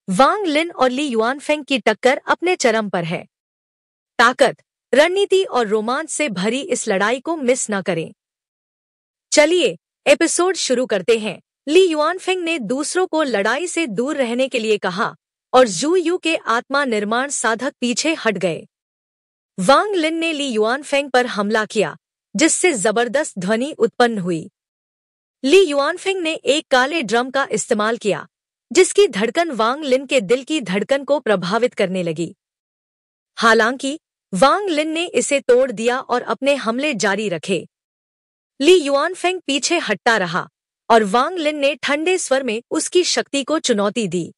वांग लिन और ली युआनफेंग की टक्कर अपने चरम पर है। ताकत, रणनीति और रोमांच से भरी इस लड़ाई को मिस न करें। चलिए एपिसोड शुरू करते हैं। ली युआनफेंग ने दूसरों को लड़ाई से दूर रहने के लिए कहा और जू यू के आत्मा निर्माण साधक पीछे हट गए। वांग लिन ने ली युआनफेंग पर हमला किया, जिससे जबरदस्त ध्वनि उत्पन्न हुई। ली युआनफेंग ने एक काले ड्रम का इस्तेमाल किया, जिसकी धड़कन वांग लिन के दिल की धड़कन को प्रभावित करने लगी। हालांकि वांग लिन ने इसे तोड़ दिया और अपने हमले जारी रखे। ली युआनफेंग पीछे हटता रहा और वांग लिन ने ठंडे स्वर में उसकी शक्ति को चुनौती दी।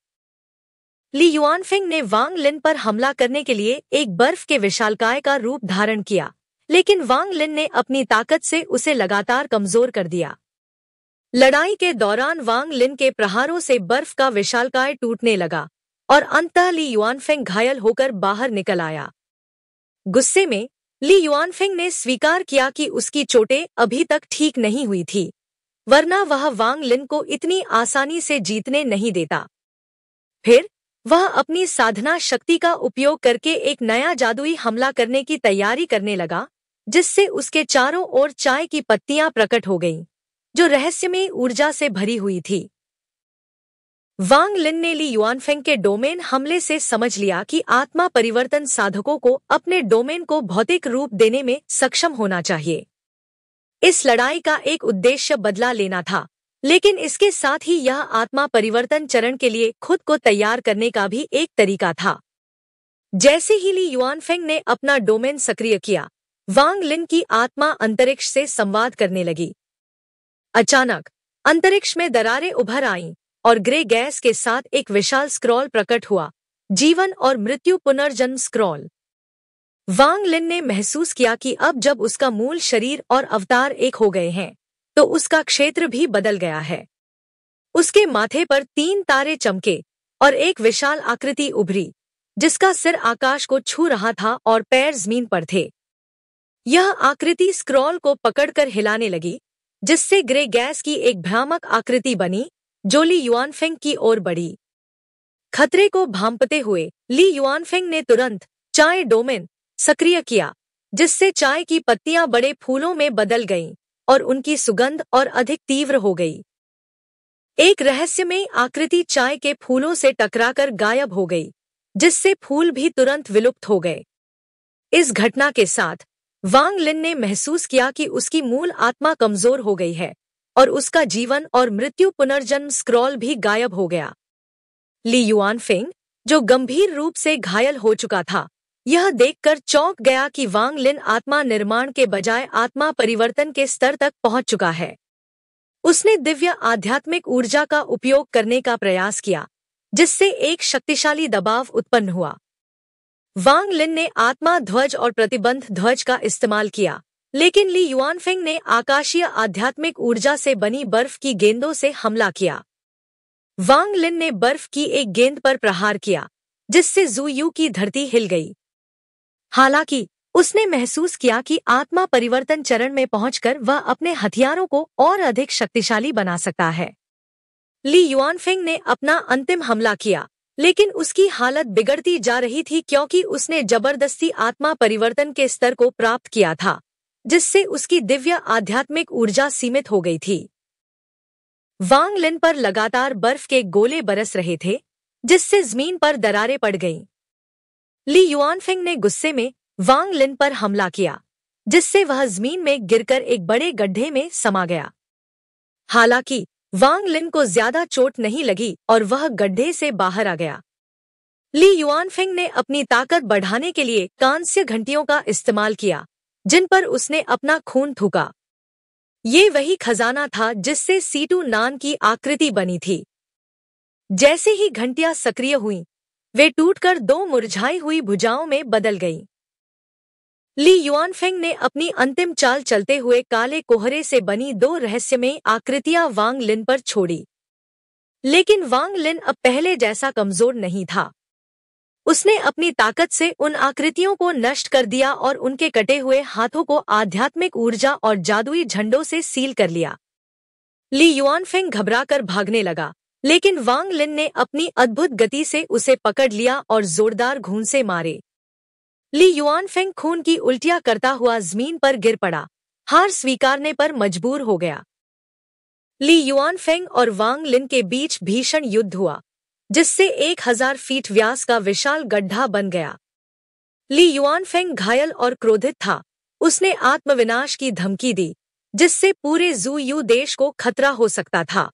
ली युआनफेंग ने वांग लिन पर हमला करने के लिए एक बर्फ के विशालकाय का रूप धारण किया, लेकिन वांग लिन ने अपनी ताकत से उसे लगातार कमजोर कर दिया। लड़ाई के दौरान वांग लिन के प्रहारों से बर्फ का विशालकाय टूटने लगा और अंततः ली युआनफेंग घायल होकर बाहर निकल आया। गुस्से में ली युआनफेंग ने स्वीकार किया कि उसकी चोटें अभी तक ठीक नहीं हुई थी, वरना वह वांग लिन को इतनी आसानी से जीतने नहीं देता। फिर वह अपनी साधना शक्ति का उपयोग करके एक नया जादुई हमला करने की तैयारी करने लगा, जिससे उसके चारों ओर चाय की पत्तियां प्रकट हो गईं, जो रहस्यमयी ऊर्जा से भरी हुई थी। वांग लिन ने ली युआनफेंग के डोमेन हमले से समझ लिया कि आत्मा परिवर्तन साधकों को अपने डोमेन को भौतिक रूप देने में सक्षम होना चाहिए। इस लड़ाई का एक उद्देश्य बदला लेना था, लेकिन इसके साथ ही यह आत्मा परिवर्तन चरण के लिए खुद को तैयार करने का भी एक तरीका था। जैसे ही ली युआनफेंग ने अपना डोमेन सक्रिय किया, वांग लिन की आत्मा अंतरिक्ष से संवाद करने लगी। अचानक अंतरिक्ष में दरारें उभर आईं और ग्रे गैस के साथ एक विशाल स्क्रॉल प्रकट हुआ, जीवन और मृत्यु पुनर्जन्म स्क्रॉल। वांग लिन ने महसूस किया कि अब जब उसका मूल शरीर और अवतार एक हो गए हैं, तो उसका क्षेत्र भी बदल गया है। उसके माथे पर 3 तारे चमके और एक विशाल आकृति उभरी, जिसका सिर आकाश को छू रहा था और पैर जमीन पर थे। यह आकृति स्क्रॉल को पकड़कर हिलाने लगी, जिससे ग्रे गैस की एक भ्रामक आकृति बनी, जो ली युआनफेंग की ओर बढ़ी। खतरे को भांपते हुए ली युआनफेंग ने तुरंत चाय डोमेन सक्रिय किया, जिससे चाय की पत्तियां बड़े फूलों में बदल गईं और उनकी सुगंध और अधिक तीव्र हो गई। एक रहस्यमयी आकृति चाय के फूलों से टकराकर गायब हो गई, जिससे फूल भी तुरंत विलुप्त हो गए। इस घटना के साथ वांग लिन ने महसूस किया कि उसकी मूल आत्मा कमजोर हो गई है और उसका जीवन और मृत्यु पुनर्जन्म स्क्रॉल भी गायब हो गया। ली युआनफेंग, जो गंभीर रूप से घायल हो चुका था, यह देखकर चौंक गया कि वांग लिन आत्मा निर्माण के बजाय आत्मा परिवर्तन के स्तर तक पहुंच चुका है। उसने दिव्य आध्यात्मिक ऊर्जा का उपयोग करने का प्रयास किया, जिससे एक शक्तिशाली दबाव उत्पन्न हुआ। वांग लिन ने आत्मा ध्वज और प्रतिबंध ध्वज का इस्तेमाल किया, लेकिन ली युआनफेंग ने आकाशीय आध्यात्मिक ऊर्जा से बनी बर्फ की गेंदों से हमला किया। वांग लिन ने बर्फ की एक गेंद पर प्रहार किया, जिससे जू यू की धरती हिल गई। हालांकि उसने महसूस किया कि आत्मा परिवर्तन चरण में पहुंचकर वह अपने हथियारों को और अधिक शक्तिशाली बना सकता है। ली युआनफेंग ने अपना अंतिम हमला किया, लेकिन उसकी हालत बिगड़ती जा रही थी क्योंकि उसने जबरदस्ती आत्मा परिवर्तन के स्तर को प्राप्त किया था, जिससे उसकी दिव्य आध्यात्मिक ऊर्जा सीमित हो गई थी। वांग लिन पर लगातार बर्फ के गोले बरस रहे थे, जिससे जमीन पर दरारें पड़ गईं। ली युआनफेंग ने गुस्से में वांग लिन पर हमला किया, जिससे वह जमीन में गिरकर एक बड़े गड्ढे में समा गया। हालांकि वांग लिन को ज्यादा चोट नहीं लगी और वह गड्ढे से बाहर आ गया। ली युआनफेंग ने अपनी ताकत बढ़ाने के लिए कांस्य घंटियों का इस्तेमाल किया, जिन पर उसने अपना खून थूका। ये वही खजाना था जिससे सीटू नान की आकृति बनी थी। जैसे ही घंटियां सक्रिय हुईं, वे टूटकर 2 मुरझाई हुई भुजाओं में बदल गईं। ली युआनफेंग ने अपनी अंतिम चाल चलते हुए काले कोहरे से बनी 2 रहस्यमयी आकृतियां वांग लिन पर छोड़ी, लेकिन वांग लिन अब पहले जैसा कमजोर नहीं था। उसने अपनी ताकत से उन आकृतियों को नष्ट कर दिया और उनके कटे हुए हाथों को आध्यात्मिक ऊर्जा और जादुई झंडों से सील कर लिया। ली युआनफेंग घबराकर भागने लगा, लेकिन वांग लिन ने अपनी अद्भुत गति से उसे पकड़ लिया और जोरदार घूंसे मारे। ली युआनफेंग खून की उल्टियां करता हुआ जमीन पर गिर पड़ा, हार स्वीकारने पर मजबूर हो गया। ली युआनफेंग और वांग लिन के बीच भीषण युद्ध हुआ, जिससे 1000 फीट व्यास का विशाल गड्ढा बन गया। ली युआनफेंग घायल और क्रोधित था। उसने आत्मविनाश की धमकी दी, जिससे पूरे जू यू देश को खतरा हो सकता था।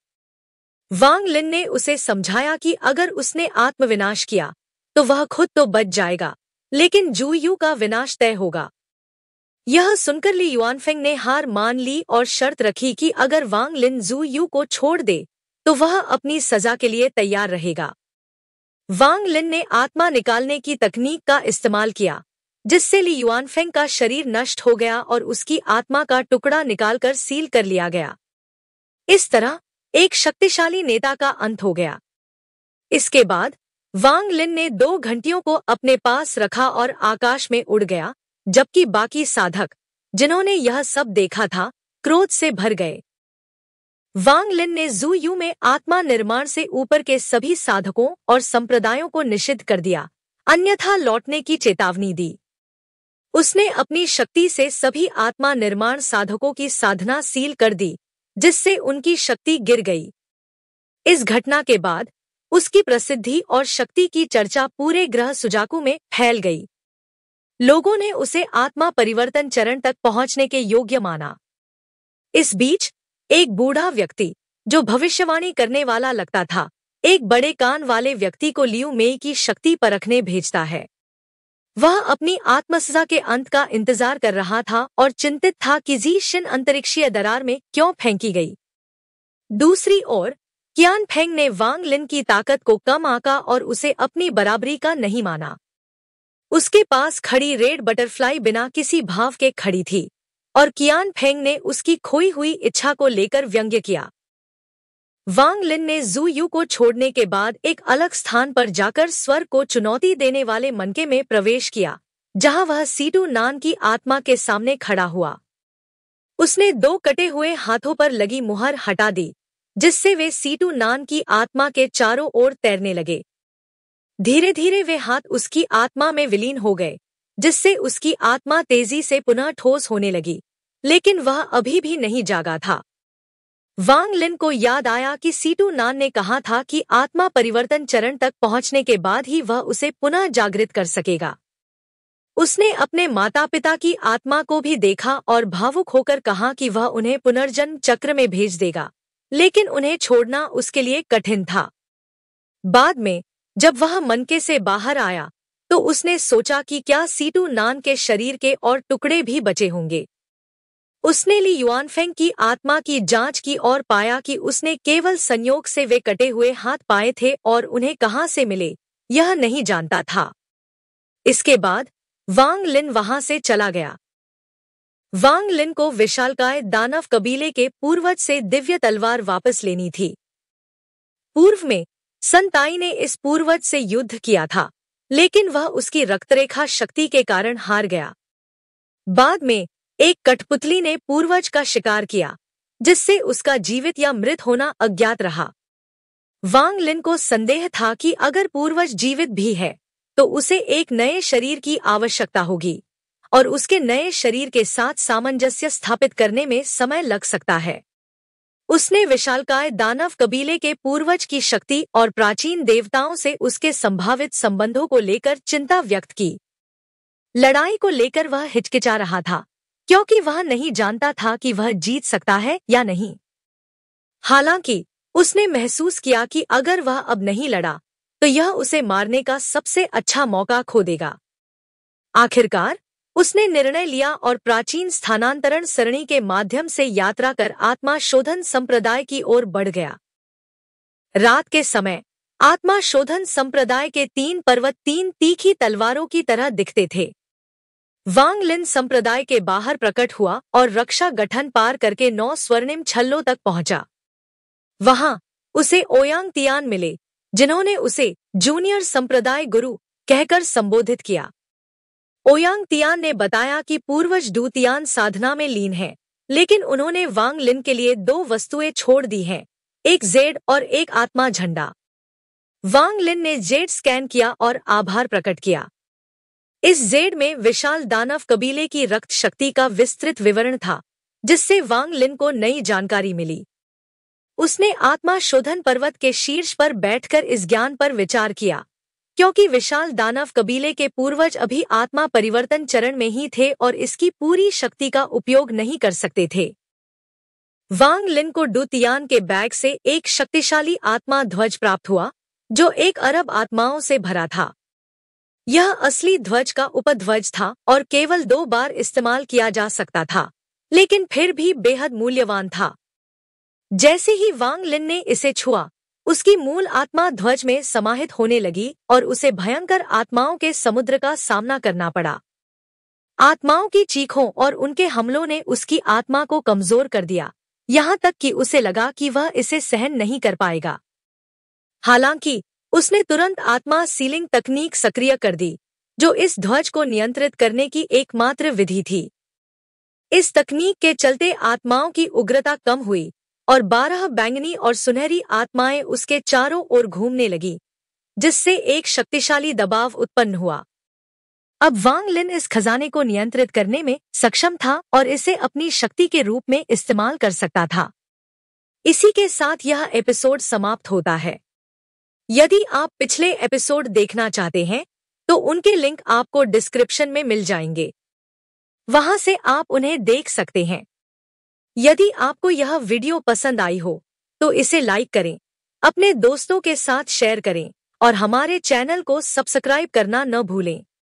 वांग लिन ने उसे समझाया कि अगर उसने आत्मविनाश किया तो वह खुद तो बच जाएगा, लेकिन जू यू का विनाश तय होगा। यह सुनकर ली युआनफेंग ने हार मान ली और शर्त रखी कि अगर वांग लिन जू यू को छोड़ दे तो वह अपनी सजा के लिए तैयार रहेगा। वांग लिन ने आत्मा निकालने की तकनीक का इस्तेमाल किया, जिससे ली युआनफेंग का शरीर नष्ट हो गया और उसकी आत्मा का टुकड़ा निकालकर सील कर लिया गया। इस तरह एक शक्तिशाली नेता का अंत हो गया। इसके बाद वांग लिन ने 2 घंटियों को अपने पास रखा और आकाश में उड़ गया, जबकि बाकी साधक, जिन्होंने यह सब देखा था, क्रोध से भर गए। वांग लिन ने जू यू में आत्मा निर्माण से ऊपर के सभी साधकों और संप्रदायों को निषिद्ध कर दिया, अन्यथा लौटने की चेतावनी दी। उसने अपनी शक्ति से सभी आत्मा निर्माण साधकों की साधना सील कर दी, जिससे उनकी शक्ति गिर गई। इस घटना के बाद उसकी प्रसिद्धि और शक्ति की चर्चा पूरे ग्रह सुजाकू में फैल गई। लोगों ने उसे आत्मा परिवर्तन चरण तक पहुंचने के योग्य माना। इस बीच एक बूढ़ा व्यक्ति, जो भविष्यवाणी करने वाला लगता था, एक बड़े कान वाले व्यक्ति को लियू मेई की शक्ति परखने भेजता है। वह अपनी आत्मसजा के अंत का इंतजार कर रहा था और चिंतित था कि जी शिन अंतरिक्षीय दरार में क्यों फेंकी गई। दूसरी ओर कियान फेंग ने वांग लिन की ताकत को कम आंका और उसे अपनी बराबरी का नहीं माना। उसके पास खड़ी रेड बटरफ्लाई बिना किसी भाव के खड़ी थी और कियान फेंग ने उसकी खोई हुई इच्छा को लेकर व्यंग्य किया। वांग लिन ने जू यू को छोड़ने के बाद एक अलग स्थान पर जाकर स्वर्ग को चुनौती देने वाले मनके में प्रवेश किया, जहां वह सीटू नान की आत्मा के सामने खड़ा हुआ। उसने 2 कटे हुए हाथों पर लगी मुहर हटा दी, जिससे वे सीटू नान की आत्मा के चारों ओर तैरने लगे। धीरे धीरे वे हाथ उसकी आत्मा में विलीन हो गए, जिससे उसकी आत्मा तेजी से पुनः ठोस होने लगी, लेकिन वह अभी भी नहीं जागा था। वांग लिन को याद आया कि सीटू नान ने कहा था कि आत्मा परिवर्तन चरण तक पहुंचने के बाद ही वह उसे पुनः जागृत कर सकेगा। उसने अपने माता पिता की आत्मा को भी देखा और भावुक होकर कहा कि वह उन्हें पुनर्जन्म चक्र में भेज देगा, लेकिन उन्हें छोड़ना उसके लिए कठिन था। बाद में जब वह मनके से बाहर आया तो उसने सोचा कि क्या सीटू नान के शरीर के और टुकड़े भी बचे होंगे। उसने ली युआनफेंग की आत्मा की जांच की और पाया कि उसने केवल संयोग से वे कटे हुए हाथ पाए थे और उन्हें कहां से मिले यह नहीं जानता था। इसके बाद वांग लिन वहां से चला गया। वांग लिन को विशालकाय दानव कबीले के पूर्वज से दिव्य तलवार वापस लेनी थी। पूर्व में सन ताई ने इस पूर्वज से युद्ध किया था, लेकिन वह उसकी रक्तरेखा शक्ति के कारण हार गया। बाद में एक कठपुतली ने पूर्वज का शिकार किया, जिससे उसका जीवित या मृत होना अज्ञात रहा। वांग लिन को संदेह था कि अगर पूर्वज जीवित भी है तो उसे एक नए शरीर की आवश्यकता होगी और उसके नए शरीर के साथ सामंजस्य स्थापित करने में समय लग सकता है। उसने विशालकाय दानव कबीले के पूर्वज की शक्ति और प्राचीन देवताओं से उसके संभावित संबंधों को लेकर चिंता व्यक्त की। लड़ाई को लेकर वह हिचकिचा रहा था, क्योंकि वह नहीं जानता था कि वह जीत सकता है या नहीं। हालांकि उसने महसूस किया कि अगर वह अब नहीं लड़ा तो यह उसे मारने का सबसे अच्छा मौका खो देगा। आखिरकार उसने निर्णय लिया और प्राचीन स्थानांतरण सरणी के माध्यम से यात्रा कर आत्मा शोधन संप्रदाय की ओर बढ़ गया। रात के समय आत्मा शोधन संप्रदाय के 3 पर्वत 3 तीखी तलवारों की तरह दिखते थे। वांग लिन संप्रदाय के बाहर प्रकट हुआ और रक्षा गठन पार करके 9 स्वर्णिम छल्लों तक पहुंचा। वहां उसे ओयांग तियान मिले, जिन्होंने उसे जूनियर संप्रदाय गुरु कहकर संबोधित किया। ओयांग तियान ने बताया कि पूर्वज डू तियान साधना में लीन है, लेकिन उन्होंने वांग लिन के लिए 2 वस्तुएं छोड़ दी हैं, एक जेड और एक आत्मा झंडा। वांग लिन ने जेड स्कैन किया और आभार प्रकट किया। इस जेड में विशाल दानव कबीले की रक्त शक्ति का विस्तृत विवरण था, जिससे वांग लिन को नई जानकारी मिली। उसने आत्मा शोधन पर्वत के शीर्ष पर बैठकर इस ज्ञान पर विचार किया, क्योंकि विशाल दानव कबीले के पूर्वज अभी आत्मा परिवर्तन चरण में ही थे और इसकी पूरी शक्ति का उपयोग नहीं कर सकते थे। वांग लिन को डुतियान के बैग से एक शक्तिशाली आत्मा ध्वज प्राप्त हुआ, जो 1 अरब आत्माओं से भरा था। यह असली ध्वज का उपध्वज था और केवल 2 बार इस्तेमाल किया जा सकता था, लेकिन फिर भी बेहद मूल्यवान था। जैसे ही वांग लिन ने इसे छुआ, उसकी मूल आत्मा ध्वज में समाहित होने लगी और उसे भयंकर आत्माओं के समुद्र का सामना करना पड़ा। आत्माओं की चीखों और उनके हमलों ने उसकी आत्मा को कमजोर कर दिया, यहाँ तक कि उसे लगा कि वह इसे सहन नहीं कर पाएगा। हालांकि उसने तुरंत आत्मा सीलिंग तकनीक सक्रिय कर दी, जो इस ध्वज को नियंत्रित करने की एकमात्र विधि थी। इस तकनीक के चलते आत्माओं की उग्रता कम हुई और 12 बैंगनी और सुनहरी आत्माएं उसके चारों ओर घूमने लगी, जिससे एक शक्तिशाली दबाव उत्पन्न हुआ। अब वांग लिन इस खजाने को नियंत्रित करने में सक्षम था और इसे अपनी शक्ति के रूप में इस्तेमाल कर सकता था। इसी के साथ यह एपिसोड समाप्त होता है। यदि आप पिछले एपिसोड देखना चाहते हैं, तो उनके लिंक आपको डिस्क्रिप्शन में मिल जाएंगे। वहां से आप उन्हें देख सकते हैं। यदि आपको यह वीडियो पसंद आई हो, तो इसे लाइक करें, अपने दोस्तों के साथ शेयर करें और हमारे चैनल को सब्सक्राइब करना न भूलें।